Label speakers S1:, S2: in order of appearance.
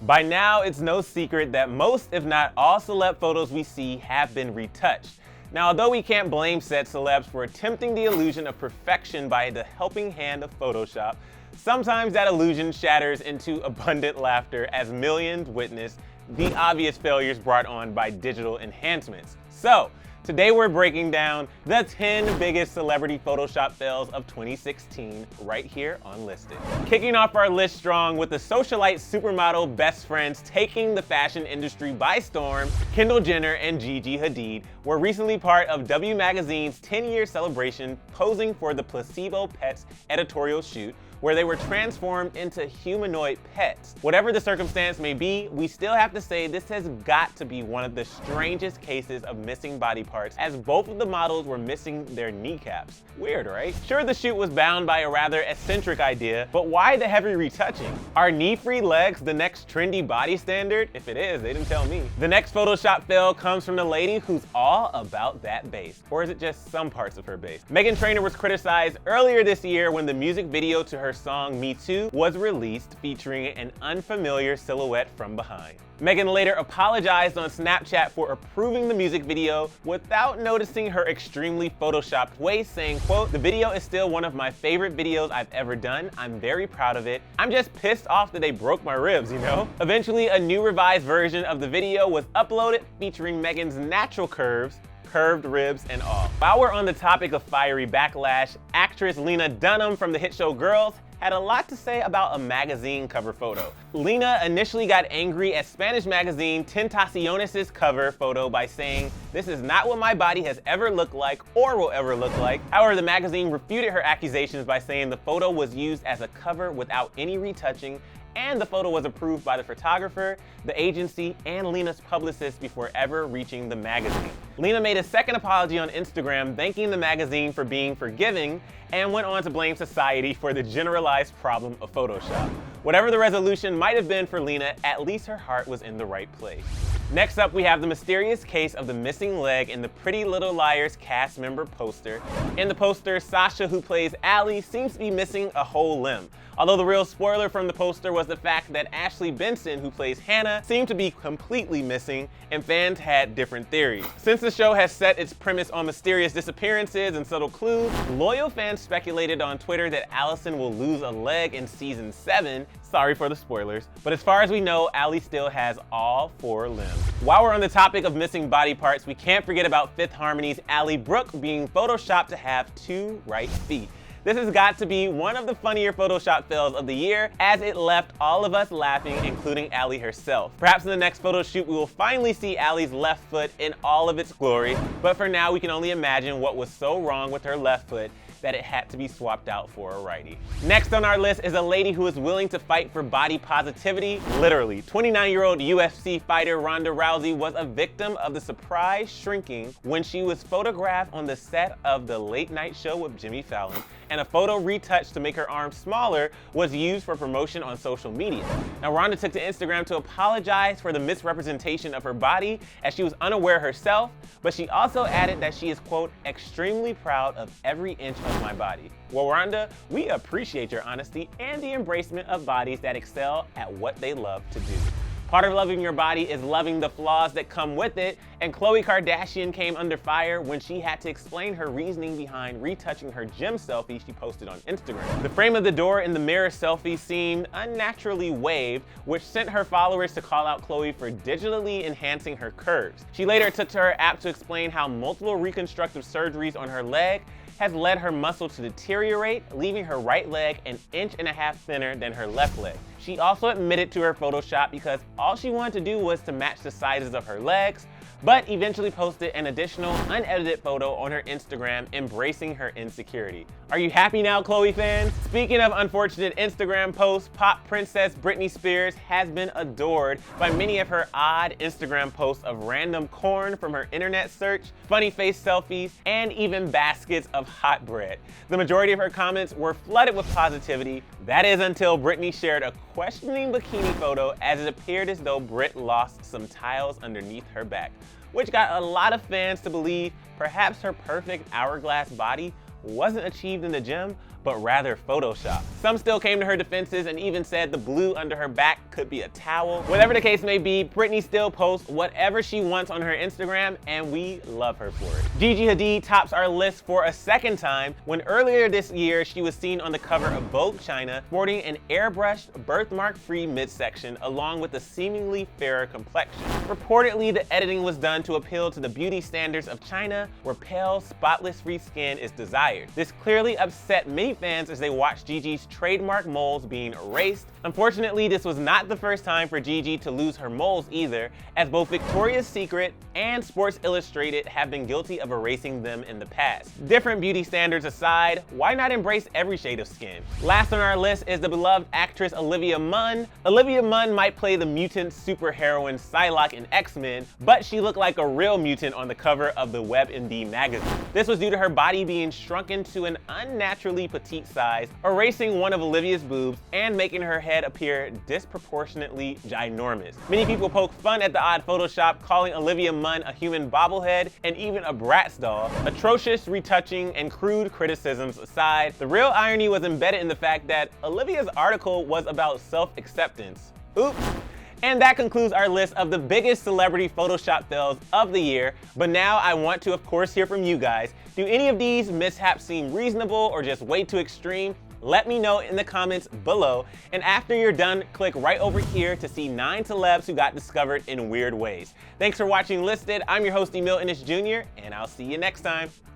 S1: By now, it's no secret that most, if not all, celeb photos we see have been retouched. Now, although we can't blame said celebs for attempting the illusion of perfection by the helping hand of Photoshop, sometimes that illusion shatters into abundant laughter as millions witness the obvious failures brought on by digital enhancements. So, today we're breaking down the 10 biggest celebrity Photoshop fails of 2016 right here on Listed. Kicking off our list strong with the socialite supermodel best friends taking the fashion industry by storm, Kendall Jenner and Gigi Hadid were recently part of W Magazine's 10-year celebration posing for the Placebo Pets editorial shoot, where they were transformed into humanoid pets. Whatever the circumstance may be, we still have to say this has got to be one of the strangest cases of missing body parts, as both of the models were missing their kneecaps. Weird, right? Sure, the shoot was bound by a rather eccentric idea, but why the heavy retouching? Are knee-free legs the next trendy body standard? If it is, they didn't tell me. The next Photoshop fail comes from the lady who's all about that bass. Or is it just some parts of her bass? Meghan Trainor was criticized earlier this year when the music video to her song Me Too was released, featuring an unfamiliar silhouette from behind. Meghan later apologized on Snapchat for approving the music video without noticing her extremely photoshopped waist, saying, quote, "The video is still one of my favorite videos I've ever done. I'm very proud of it. I'm just pissed off that they broke my ribs, you know?" Eventually, a new revised version of the video was uploaded featuring Meghan's natural curves, curved ribs and all. While we're on the topic of fiery backlash, actress Lena Dunham from the hit show Girls had a lot to say about a magazine cover photo. Lena initially got angry at Spanish magazine Tentaciones' cover photo by saying, "This is not what my body has ever looked like or will ever look like." However, the magazine refuted her accusations by saying the photo was used as a cover without any retouching, and the photo was approved by the photographer, the agency, and Lena's publicist before ever reaching the magazine. Lena made a second apology on Instagram, thanking the magazine for being forgiving, and went on to blame society for the generalized problem of Photoshop. Whatever the resolution might have been for Lena, at least her heart was in the right place. Next up, we have the mysterious case of the missing leg in the Pretty Little Liars cast member poster. In the poster, Sasha, who plays Allie, seems to be missing a whole limb. Although the real spoiler from the poster was the fact that Ashley Benson, who plays Hannah, seemed to be completely missing, and fans had different theories. Since the show has set its premise on mysterious disappearances and subtle clues, loyal fans speculated on Twitter that Allison will lose a leg in season 7. Sorry for the spoilers. But as far as we know, Allie still has all 4 limbs. While we're on the topic of missing body parts, we can't forget about Fifth Harmony's Ally Brooke being photoshopped to have 2 right feet. This has got to be one of the funnier Photoshop fails of the year, as it left all of us laughing, including Allie herself. Perhaps in the next photo shoot, we will finally see Allie's left foot in all of its glory, but for now, we can only imagine what was so wrong with her left foot that it had to be swapped out for a righty. Next on our list is a lady who is willing to fight for body positivity, literally. 29-year-old UFC fighter Ronda Rousey was a victim of the surprise shrinking when she was photographed on the set of the Late Night Show with Jimmy Fallon, and a photo retouched to make her arms smaller was used for promotion on social media. Now, Ronda took to Instagram to apologize for the misrepresentation of her body, as she was unaware herself, but she also added that she is, quote, "extremely proud of every inch of my body." Well, Ronda, we appreciate your honesty and the embracement of bodies that excel at what they love to do. Part of loving your body is loving the flaws that come with it, and Khloe Kardashian came under fire when she had to explain her reasoning behind retouching her gym selfie she posted on Instagram. The frame of the door in the mirror selfie seemed unnaturally waved, which sent her followers to call out Khloe for digitally enhancing her curves. She later took to her app to explain how multiple reconstructive surgeries on her leg has led her muscle to deteriorate, leaving her right leg an inch and a half thinner than her left leg. She also admitted to her Photoshop because all she wanted to do was to match the sizes of her legs, but eventually posted an additional unedited photo on her Instagram embracing her insecurity. Are you happy now, Khloe fans? Speaking of unfortunate Instagram posts, pop princess Britney Spears has been adored by many of her odd Instagram posts of random corn from her internet search, funny face selfies, and even baskets of hot bread. The majority of her comments were flooded with positivity. That is until Britney shared a questioning bikini photo, as it appeared as though Brit lost some tiles underneath her back, which got a lot of fans to believe perhaps her perfect hourglass body wasn't achieved in the gym, but rather Photoshop. Some still came to her defenses and even said the blue under her back could be a towel. Whatever the case may be, Britney still posts whatever she wants on her Instagram, and we love her for it. Gigi Hadid tops our list for a second time when earlier this year she was seen on the cover of Vogue China sporting an airbrushed, birthmark-free midsection along with a seemingly fairer complexion. Reportedly, the editing was done to appeal to the beauty standards of China, where pale, spotless-free skin is desired. This clearly upset many fans as they watched Gigi's trademark moles being erased. Unfortunately, this was not the first time for Gigi to lose her moles either, as both Victoria's Secret and Sports Illustrated have been guilty of erasing them in the past. Different beauty standards aside, why not embrace every shade of skin? Last on our list is the beloved actress Olivia Munn. Olivia Munn might play the mutant superheroine Psylocke in X-Men, but she looked like a real mutant on the cover of the WebMD magazine. This was due to her body being shrunken to an unnaturally petite size, erasing one of Olivia's boobs and making her head appear disproportionately ginormous. Many people poke fun at the odd Photoshop, calling Olivia Munn a human bobblehead and even a Bratz doll. Atrocious retouching and crude criticisms aside, the real irony was embedded in the fact that Olivia's article was about self-acceptance. Oops. And that concludes our list of the biggest celebrity Photoshop fails of the year. But now I want to, of course, hear from you guys. Do any of these mishaps seem reasonable or just way too extreme? Let me know in the comments below. And after you're done, click right over here to see 9 celebs who got discovered in weird ways. Thanks for watching Listed. I'm your host, Emil Ennis Jr., and I'll see you next time.